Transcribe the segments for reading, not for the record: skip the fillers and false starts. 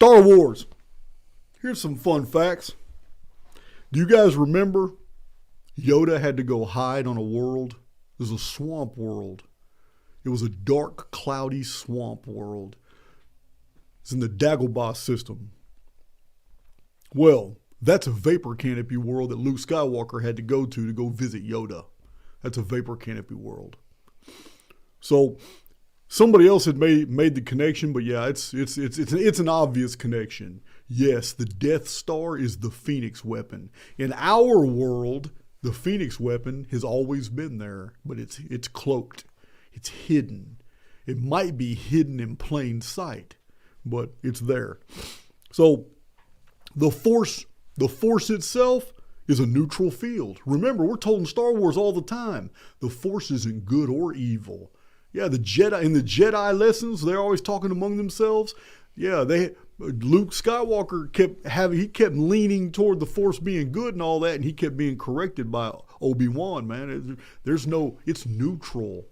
Star Wars. Here's some fun facts. Do you guys remember Yoda had to go hide on a world? It was a swamp world. It was a dark, cloudy swamp world. It's in the Dagobah system. Well, that's a vapor canopy world that Luke Skywalker had to go visit Yoda. That's a vapor canopy world. So somebody else had made the connection, but yeah, it's an obvious connection. Yes, the Death Star is the Phoenix weapon. In our world, the Phoenix weapon has always been there, but it's cloaked. It's hidden. It might be hidden in plain sight, but it's there. So the Force itself is a neutral field. Remember, we're told in Star Wars all the time, the Force isn't good or evil. Yeah, the Jedi lessons, they're always talking among themselves. Yeah, Luke Skywalker kept leaning toward the Force being good and all that, and he kept being corrected by Obi-Wan, man. It's neutral.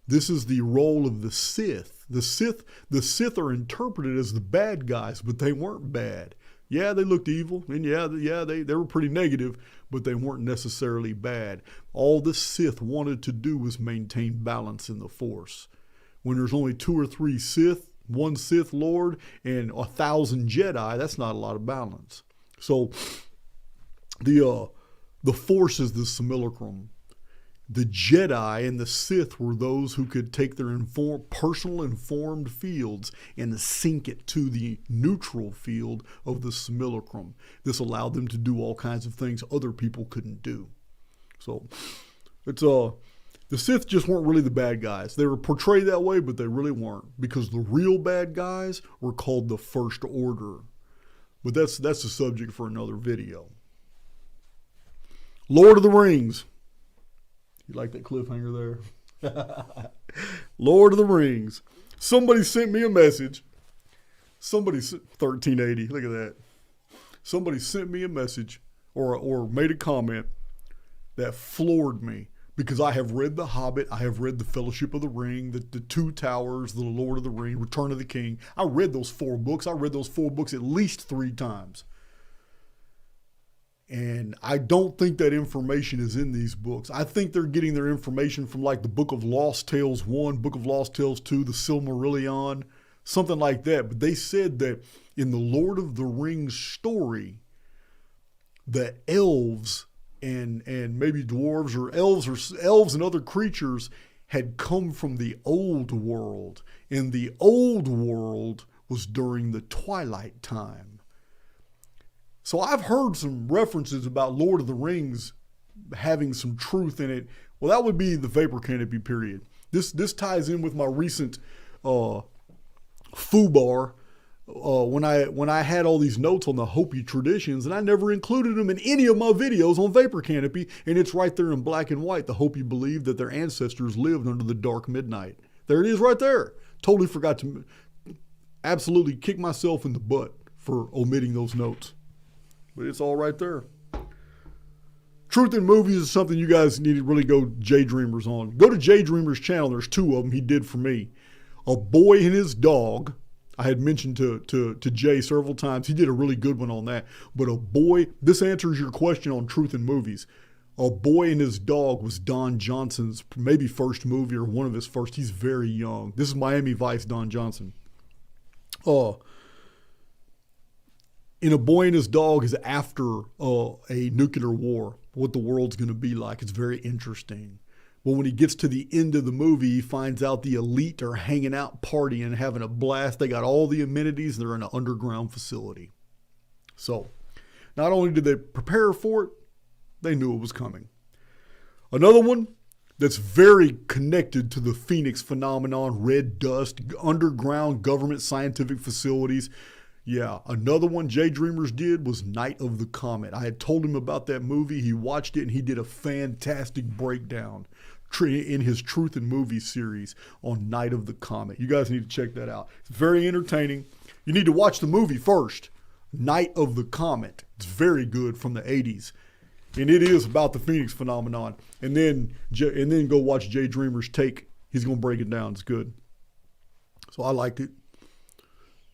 This is the role of the Sith. The Sith are interpreted as the bad guys, but they weren't bad. Yeah, they looked evil, and they were pretty negative, but they weren't necessarily bad. All the Sith wanted to do was maintain balance in the Force. When there's only 2 or 3 Sith, 1 Sith Lord, and 1,000 Jedi, that's not a lot of balance. So the Force is the simulacrum. The Jedi and the Sith were those who could take their personal informed fields and sink it to the neutral field of the simulacrum. This allowed them to do all kinds of things other people couldn't do. So the Sith just weren't really the bad guys. They were portrayed that way, but they really weren't, because the real bad guys were called the First Order. But that's the subject for another video. Lord of the Rings. You like that cliffhanger there? Lord of the Rings. Somebody sent me a message. 1380, look at that. Somebody sent me a message or made a comment that floored me, because I have read The Hobbit, I have read The Fellowship of the Ring, the Two Towers, The Lord of the Ring, Return of the King. I read those 4 books. I read those 4 books at least 3 times. And I don't think that information is in these books. I think they're getting their information from like the Book of Lost Tales 1, Book of Lost Tales 2, the Silmarillion, something like that. But they said that in the Lord of the Rings story, the elves and maybe dwarves or elves and other creatures had come from the old world. And the old world was during the Twilight time. So I've heard some references about Lord of the Rings having some truth in it. Well, that would be the Vapor Canopy period. This ties in with my recent FUBAR when I had all these notes on the Hopi traditions, and I never included them in any of my videos on Vapor Canopy, and it's right there in black and white. The Hopi believed that their ancestors lived under the dark midnight. There it is right there. Totally forgot to absolutely kick myself in the butt for omitting those notes. But it's all right there. Truth in Movies is something you guys need to really go Jay Dreamers on. Go to Jay Dreamers' channel. There's 2 of them he did for me. A Boy and His Dog. I had mentioned to Jay several times. He did a really good one on that. But this answers your question on Truth in Movies. A Boy and His Dog was Don Johnson's maybe first movie or one of his first. He's very young. This is Miami Vice Don Johnson. In A Boy and His Dog is after a nuclear war, what the world's going to be like. It's very interesting. But when he gets to the end of the movie, he finds out the elite are hanging out, partying, having a blast. They got all the amenities. They're in an underground facility. So not only did they prepare for it, they knew it was coming. Another one that's very connected to the Phoenix phenomenon, red dust, underground government scientific facilities. Yeah, another one Jay Dreamers did was Night of the Comet. I had told him about that movie. He watched it and he did a fantastic breakdown in his Truth in Movies series on Night of the Comet. You guys need to check that out. It's very entertaining. You need to watch the movie first. Night of the Comet. It's very good, from the 80s. And it is about the Phoenix phenomenon. And then go watch Jay Dreamer's take. He's going to break it down. It's good. So I liked it.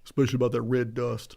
especially about that red dust.